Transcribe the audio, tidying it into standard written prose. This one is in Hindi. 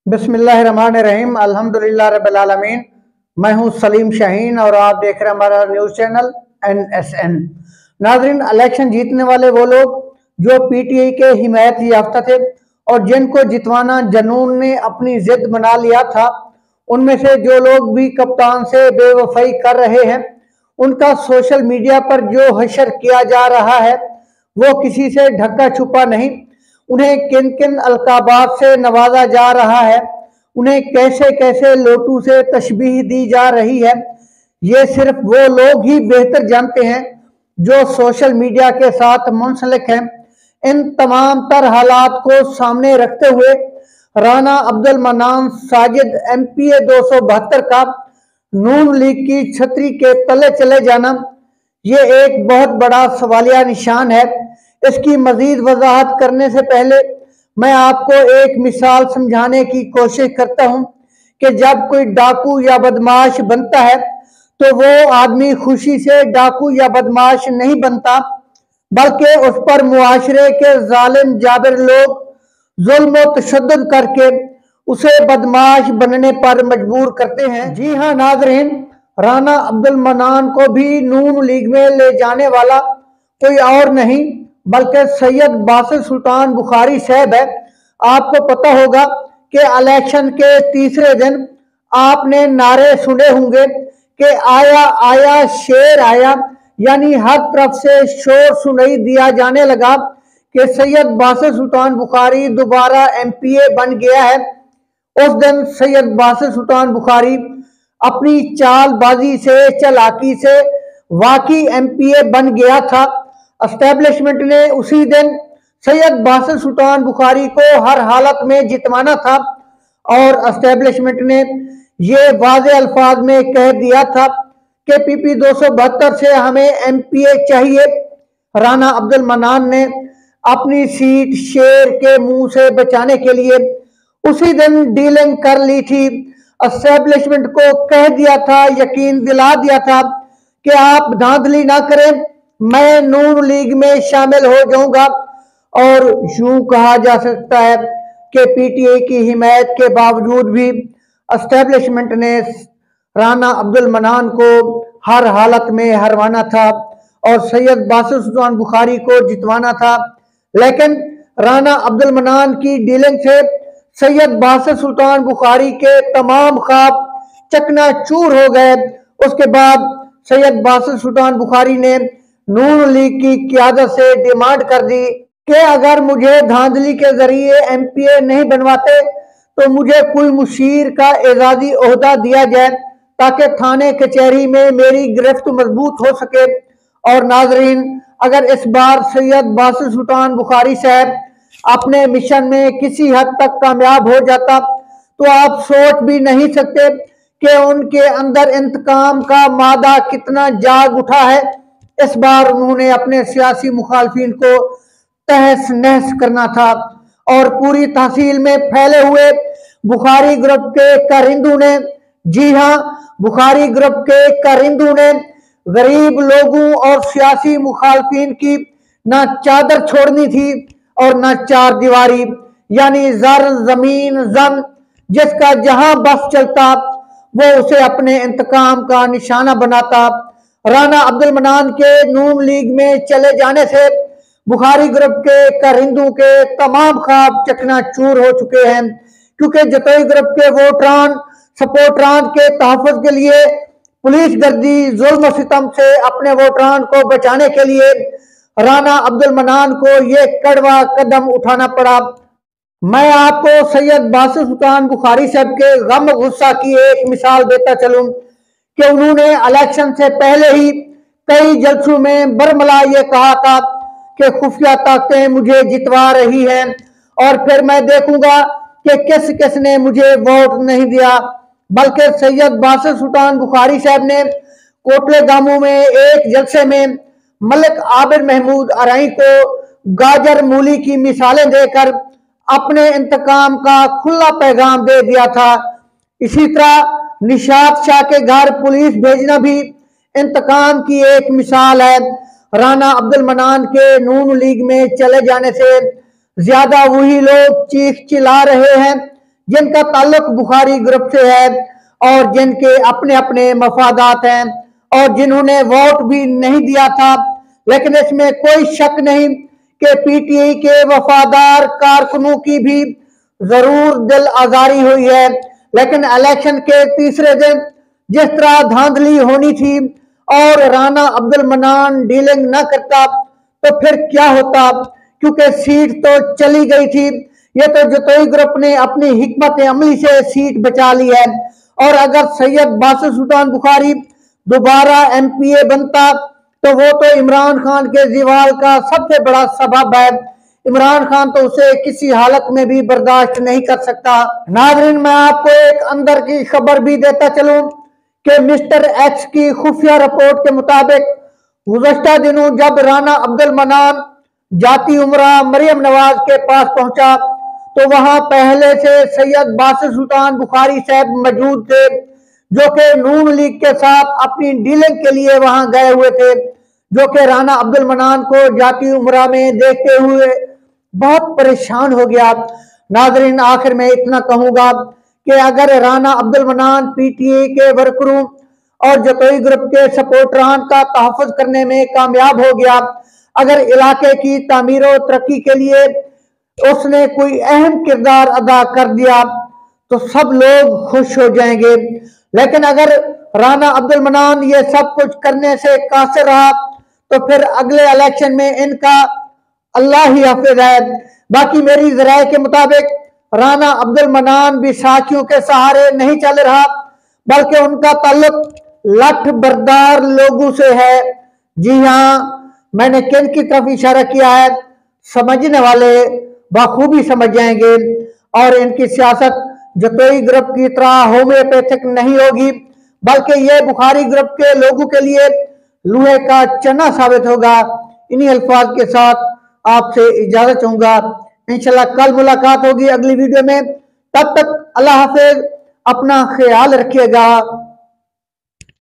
बिस्मिल्लाहिर्रहमानिर्रहीम अल्हम्दुलिल्लाह रब्बिल आलमीन। मैं हूं सलीम शाहीन और आप देख रहे हैं हमारा न्यूज़ चैनल NSN। नाज़रीन, इलेक्शन जीतने वाले वो लोग जो पीटीआई के हिमायत याफ्ता थे और जिनको जितवाना जनून ने अपनी जिद बना लिया था, उनमें से जो लोग भी कप्तान से बेवफाई कर रहे हैं, उनका सोशल मीडिया पर जो हशर किया जा रहा है वो किसी से ढका छुपा नहीं। उन्हें किन किन अलकाबात से नवाजा जा रहा है, उन्हें कैसे कैसे लोटू से तशबीह दी जा रही है, ये सिर्फ वो लोग ही बेहतर जानते हैं जो सोशल मीडिया के साथ मुंसलिक हैं। इन तमाम तर हालात को सामने रखते हुए राना अब्दुल मन्नान साजिद MPA 272 का नून लीग की छतरी के तले चले जाना, ये एक बहुत बड़ा सवालिया निशान है। इसकी मजीद वजाहत करने से पहले मैं आपको एक मिसाल समझाने की कोशिश करता हूं कि जब कोई डाकू या बदमाश बनता है तो वो आदमी खुशी से डाकू या बदमाश नहीं बनता, बल्कि उस पर मुआशरे के जालिम जाबिर लोग जुल्म व तशद्दुद करके उसे बदमाश बनने पर मजबूर करते हैं। जी हाँ नाज़रीन, राना अब्दुल मन्नान को भी नून लीग में ले जाने वाला कोई और नहीं बल्कि सैयद बासित सुल्तान बुखारी साहब है। आपको पता होगा कि इलेक्शन के तीसरे दिन आपने नारे सुने होंगे कि आया आया शेर आया, यानी हर तरफ से शोर सुनाई दिया जाने लगा कि सैयद बासित सुल्तान बुखारी दोबारा MPA बन गया है। उस दिन सैयद बासित सुल्तान बुखारी अपनी चालबाजी से, चालाकी से वाकई MPA बन गया था। एस्टेब्लिशमेंट ने उसी दिन सैयद बासित सुल्तान बुखारी को हर हालत में जितवाना था और एस्टेब्लिशमेंट ने ये वाज़े अल्फाज में कह दिया था कि PP 272 से हमें MPA चाहिए। राना अब्दुल मन्नान ने अपनी सीट शेर के मुंह से बचाने के लिए उसी दिन डीलिंग कर ली थी। एस्टेब्लिशमेंट को कह दिया था, यकीन दिला दिया था कि आप धांधली ना करें, मैं नून लीग में शामिल हो जाऊंगा। और यूं कहा जा सकता है कि पीटीआई की हिमायत के बावजूद भी एस्टेब्लिशमेंट ने राना अब्दुल मन्नान को हर हालत में हरवाना था और सैयद बासित सुल्तान बुखारी को जितवाना था। लेकिन राना अब्दुल मन्नान की डीलिंग से सैयद बासित सुल्तान बुखारी के तमाम ख्वाब चकनाचूर हो गए। उसके बाद सैयद बासित सुल्तान बुखारी ने नून लीग की क़यादत से डिमांड कर दी कि अगर मुझे धांधली के जरिए MPA नहीं बनवाते तो मुझे कोई मुशीर का एजाजी ओहदा दिया जाए ताकि थाने कचहरी में मेरी गिरफ्त मजबूत हो सके। और नाजरीन, अगर इस बार सैयद बासित सुल्तान बुखारी साहब अपने मिशन में किसी हद तक कामयाब हो जाता तो आप सोच भी नहीं सकते कि उनके अंदर इंतकाम का मादा कितना जाग उठा है। इस बार उन्होंने अपने सियासी मुखालफिन को तहस नहस करना था और पूरी तहसील में फैले हुए बुखारी ग्रुप के कारिंदू ने, जी हाँ, बुखारी ग्रुप के कारिंदू ने गरीब लोगों और सियासी मुखालफिन की ना चादर छोड़नी थी और ना चार दीवारी, यानी जर जमीन जम, जिसका जहां बस चलता वो उसे अपने इंतकाम का निशाना बनाता। राना अब्दुल मन्नान के नून लीग में चले जाने से बुखारी ग्रुप के कारिंदू के तमाम ख्वाब चकनाचूर हो चुके हैं, क्योंकि जतोई ग्रुप के वोटरान सपोर्टरान के तहफ़्फ़ुज़ के लिए पुलिस गर्दी जुल्म सितम से अपने वोटरान को बचाने के लिए राना अब्दुल मन्नान को ये कड़वा कदम उठाना पड़ा। मैं आपको सैयद बासित सुल्तान बुखारी साहब के गम गुस्सा की एक मिसाल देता चलूं कि उन्होंने इलेक्शन से पहले ही कई जलसों में बरमला ये कहा था कि खुफिया ताकतें मुझे जितवा रही हैं और फिर मैं देखूंगा कि किस किस ने मुझे वोट नहीं दिया। बल्कि सैयद बासित सुल्तान बुखारी साहब ने कोटले गामू में एक जलसे में मलिक आबिद महमूद अराई को गाजर मूली की मिसालें देकर अपने इंतकाम का खुला पैगाम दे दिया था। इसी तरह निशात शाह के घर पुलिस भेजना भी इंतकाम की एक मिसाल है। राना अब्दुल मन्नान के नून लीग में चले जाने से ज्यादा वही लोग चीख चिल्ला रहे हैं जिनका ताल्लुक बुखारी ग्रुप से है और जिनके अपने अपने मफादात हैं और जिन्होंने वोट भी नहीं दिया था। लेकिन इसमें कोई शक नहीं कि पीटीआई के वफादार कारकुनों की भी जरूर दिल आजारी हुई है। लेकिन इलेक्शन के तीसरे दिन जिस तरह धांधली होनी थी और राना अब्दुल मन्नान डीलिंग न करता तो फिर क्या होता, क्योंकि सीट तो चली गई थी। ये तो जतोई ग्रुप ने अपनी हिकमत अमली से सीट बचा ली है। और अगर सैयद बासित सुल्तान बुखारी दोबारा एमपीए बनता तो वो तो इमरान खान के ज़वाल का सबसे बड़ा सबब है। इमरान खान तो उसे किसी हालत में भी बर्दाश्त नहीं कर सकता। नाज़रीन, मैं आपको एक अंदर की खबर भी देता चलूं कि मिस्टर एक्स की खुफिया रिपोर्ट के मुताबिक गुज़श्ता दिनों जब राना अब्दुल मन्नान जाती उमरा मरियम नवाज के पास पहुंचा तो वहां पहले से सैयद बासित सुल्तान बुखारी साहब मौजूद थे, जो कि नून लीग के साथ अपनी डीलिंग के लिए वहां गए हुए थे, जो कि राना अब्दुल मन्नान को जाती उमरा में देखते हुए बहुत परेशान हो गया। नाजरीन, आखिर में इतना कहूंगा कि अगर राना अब्दुल मन्नान पीटीआई के वर्करों और जतोई ग्रुप के सपोर्टरान का तहफ़्फ़ुज़ करने में कामयाब हो गया, अगर इलाके की तामीर और तरक्की के लिए उसने कोई अहम किरदार अदा कर दिया तो सब लोग खुश हो जाएंगे। लेकिन अगर राना अब्दुल मन्नान ये सब कुछ करने से कासिर रहा तो फिर अगले इलेक्शन में इनका अल्लाह ही हाफिज है। बाकी मेरी ज़राए के मुताबिक राना अब्दुल मन्नान भी साथियों के सहारे नहीं चल रहा, बल्कि उनका ताल्लुक लठ बरदार लोगों से है। जी हाँ, मैंने किन की तरफ इशारा किया है समझने वाले बखूबी समझ जाएंगे। और इनकी सियासत जतोई ग्रुप की तरह होम्योपैथिक नहीं होगी, बल्कि ये बुखारी ग्रुप के लोगों के लिए लोहे का चना साबित होगा। इन्हीं अल्फाज के साथ आपसे इजाजत चाहूंगा। इंशाल्लाह कल मुलाकात होगी अगली वीडियो में। तब तक अल्लाह हाफिज, अपना ख्याल रखिएगा।